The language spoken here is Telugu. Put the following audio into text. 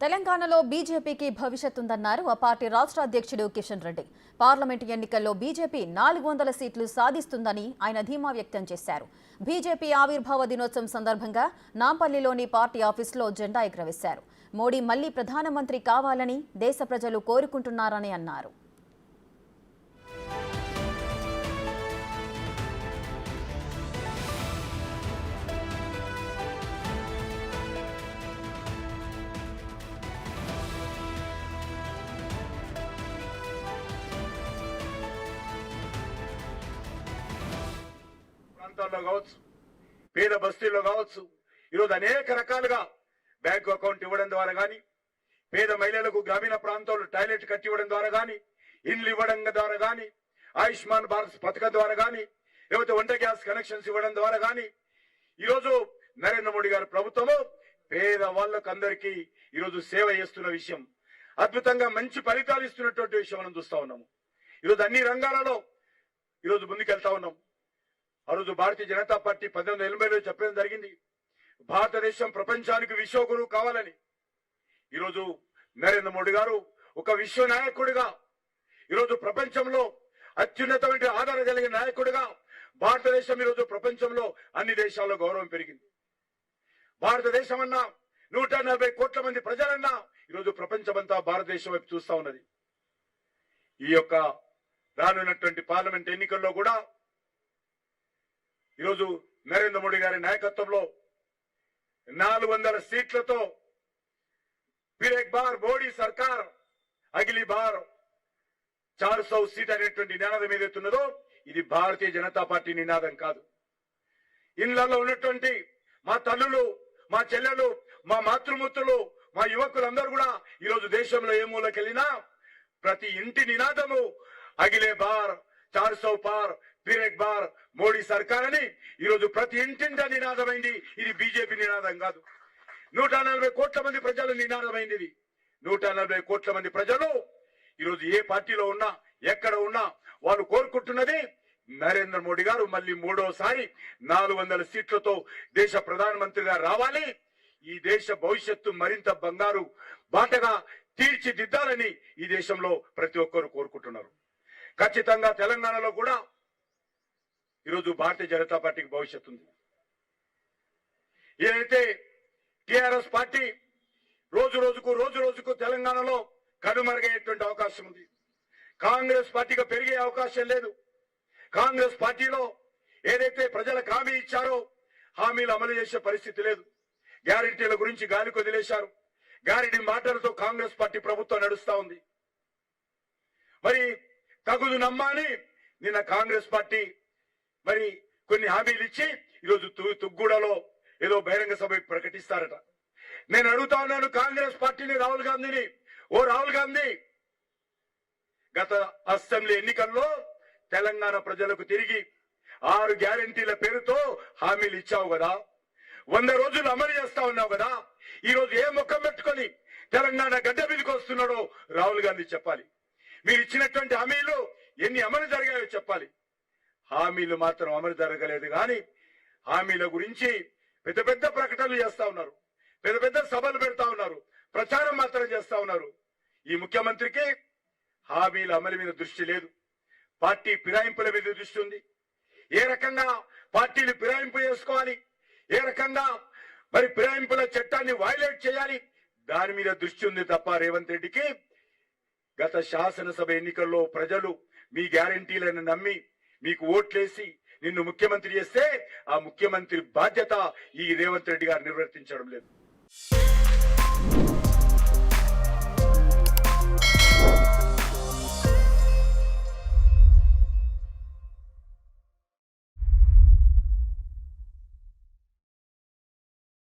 తెలంగాణలో బీజేపీకి భవిష్యత్ ఉందన్నారు ఆ పార్టీ రాష్ట్ర అధ్యక్షుడు కిషన్ రెడ్డి. పార్లమెంటు ఎన్నికల్లో బీజేపీ 400 సీట్లు సాధిస్తుందని ఆయన ధీమా వ్యక్తం చేశారు. బీజేపీ ఆవిర్భావ దినోత్సవం సందర్భంగా నాంపల్లిలోని పార్టీ ఆఫీసులో జెండా ఎగురవేశారు. మోడీ మళ్లీ ప్రధానమంత్రి కావాలని దేశ ప్రజలు కోరుకుంటున్నారని అన్నారు. ప్రాంతాల్లో కావచ్చు, పేద బస్తీల్లో కావచ్చు, ఈరోజు అనేక రకాలుగా బ్యాంకు అకౌంట్ ఇవ్వడం ద్వారా కానీ, పేద మహిళలకు గ్రామీణ ప్రాంతాల్లో టాయిలెట్ కట్టి ఇవ్వడం ద్వారా కానీ, ఇండ్లు ఇవ్వడం ద్వారా కానీ, ఆయుష్మాన్ భారత్ పథకం ద్వారా కానీ, లేకపోతే వంట గ్యాస్ కనెక్షన్స్ ఇవ్వడం ద్వారా కానీ, ఈరోజు నరేంద్ర మోడీ గారి ప్రభుత్వము పేద వాళ్ళకు అందరికీ ఈరోజు సేవ చేస్తున్న విషయం, అద్భుతంగా మంచి ఫలితాలు ఇస్తున్నటువంటి విషయం మనం చూస్తా ఉన్నాము. ఈరోజు అన్ని రంగాలలో ఈరోజు ముందుకెళ్తా ఉన్నాం. ఆ రోజు భారతీయ జనతా పార్టీ 1980లో చెప్పడం జరిగింది, భారతదేశం ప్రపంచానికి విశ్వగురువు కావాలని. ఈరోజు నరేంద్ర మోడీ గారు ఒక విశ్వ నాయకుడిగా, ఈరోజు ప్రపంచంలో అత్యున్నతమైన ఆదరణ కలిగిన నాయకుడిగా భారతదేశం ఈరోజు ప్రపంచంలో అన్ని దేశాల్లో గౌరవం పెరిగింది. భారతదేశం అన్నా 140 కోట్ల మంది ప్రజలన్నా ఈరోజు ప్రపంచమంతా భారతదేశం వైపు చూస్తా ఉన్నది. ఈ యొక్క రానున్నటువంటి పార్లమెంట్ ఎన్నికల్లో కూడా ఈరోజు నరేంద్ర మోడీ గారి నాయకత్వంలో 400 సీట్లతో ఫిర్ ఏక్ బార్ మోడీ సర్కార్ అగిలి బార్ 400 సీట్ అనేటువంటి నినాదం ఏదైతున్నదో ఇది భారతీయ జనతా పార్టీ నినాదం కాదు. ఇళ్లలో ఉన్నటువంటి మా తల్లులు, మా చెల్లెలు, మా మాతృమూర్తులు, మా యువకులందరూ కూడా ఈరోజు దేశంలో ఏ మూలకెళ్ళినా ప్రతి ఇంటి నినాదము అగిలే బార్ 400 పార్ ఫిర్ ఏక్ బార్ మోడీ సర్కార్ అని ఈరోజు ప్రతి ఇంటింట నినాదమైంది. ఇది బీజేపీ నినాదం కాదు. 140 కోట్ల మంది ప్రజల నినాదమైంది. ఇది 140 కోట్ల మంది ప్రజలు ఈరోజు ఏ పార్టీలో ఉన్నా, ఎక్కడ ఉన్నా వాళ్ళు కోరుకుంటున్నది నరేంద్ర మోడీ గారు మళ్ళీ మూడోసారి 400 సీట్లతో దేశ ప్రధానమంత్రిగా రావాలి. ఈ దేశ భవిష్యత్తు మరింత బంగారు బాటగా తీర్చిదిద్దాలని ఈ దేశంలో ప్రతి ఒక్కరు కోరుకుంటున్నారు. ఖచ్చితంగా తెలంగాణలో కూడా ఈరోజు భారతీయ జనతా పార్టీకి భవిష్యత్తు ఉంది. ఏదైతే టిఆర్ఎస్ పార్టీ రోజు రోజుకు తెలంగాణలో కనుమరుగయ్యేటువంటి అవకాశం ఉంది. కాంగ్రెస్ పార్టీగా పెరిగే అవకాశం లేదు. కాంగ్రెస్ పార్టీలో ఏదైతే ప్రజలకు హామీ ఇచ్చారో హామీలు అమలు చేసే పరిస్థితి లేదు. గ్యారెంటీల గురించి గాలికి వదిలేశారు. గ్యారెంటీ మాటలతో కాంగ్రెస్ పార్టీ ప్రభుత్వం నడుస్తా ఉంది. మరి తగుదు నమ్మాని నిన్న కాంగ్రెస్ పార్టీ మరి కొన్ని హామీలు ఇచ్చి ఈరోజు తుగ్గూడలో ఏదో బహిరంగ సభ ప్రకటిస్తారట. నేను అడుగుతా ఉన్నాను కాంగ్రెస్ పార్టీని, రాహుల్ గాంధీని, ఓ రాహుల్ గాంధీ, గత అసెంబ్లీ ఎన్నికల్లో తెలంగాణ ప్రజలకు తిరిగి 6 గ్యారెంటీల పేరుతో హామీలు ఇచ్చావు కదా, 100 రోజులు అమలు చేస్తా ఉన్నావు కదా. ఈ రోజు ఏ ముఖం పెట్టుకొని తెలంగాణ గడ్డ మీదకి వస్తున్నాడో రాహుల్ గాంధీ చెప్పాలి. మీరు ఇచ్చినటువంటి హామీలు ఎన్ని అమలు జరిగాయో చెప్పాలి. హామీలు మాత్రం అమలు జరగలేదు కానీ హామీల గురించి పెద్ద పెద్ద ప్రకటనలు చేస్తా ఉన్నారు, పెద్ద పెద్ద సభలు పెడతా ఉన్నారు, ప్రచారం మాత్రం చేస్తా ఉన్నారు. ఈ ముఖ్యమంత్రికి హామీల అమలు మీద దృష్టి లేదు, పార్టీ ఫిరాయింపుల మీద దృష్టి ఉంది. ఏ రకంగా పార్టీలు ఫిరాయింపు చేసుకోవాలి, ఏ రకంగా మరి ఫిరాయింపుల చట్టాన్ని వైలేట్ చేయాలి, దాని మీద దృష్టి ఉంది తప్ప రేవంత్ రెడ్డికి గత శాసనసభ ఎన్నికల్లో ప్రజలు మీ గ్యారెంటీలను నమ్మి మీకు ఓట్లేసి నిన్ను ముఖ్యమంత్రి చేస్తే ఆ ముఖ్యమంత్రి బాధ్యత ఈ రేవంత్ రెడ్డి గారు నిర్వర్తించడం లేదు.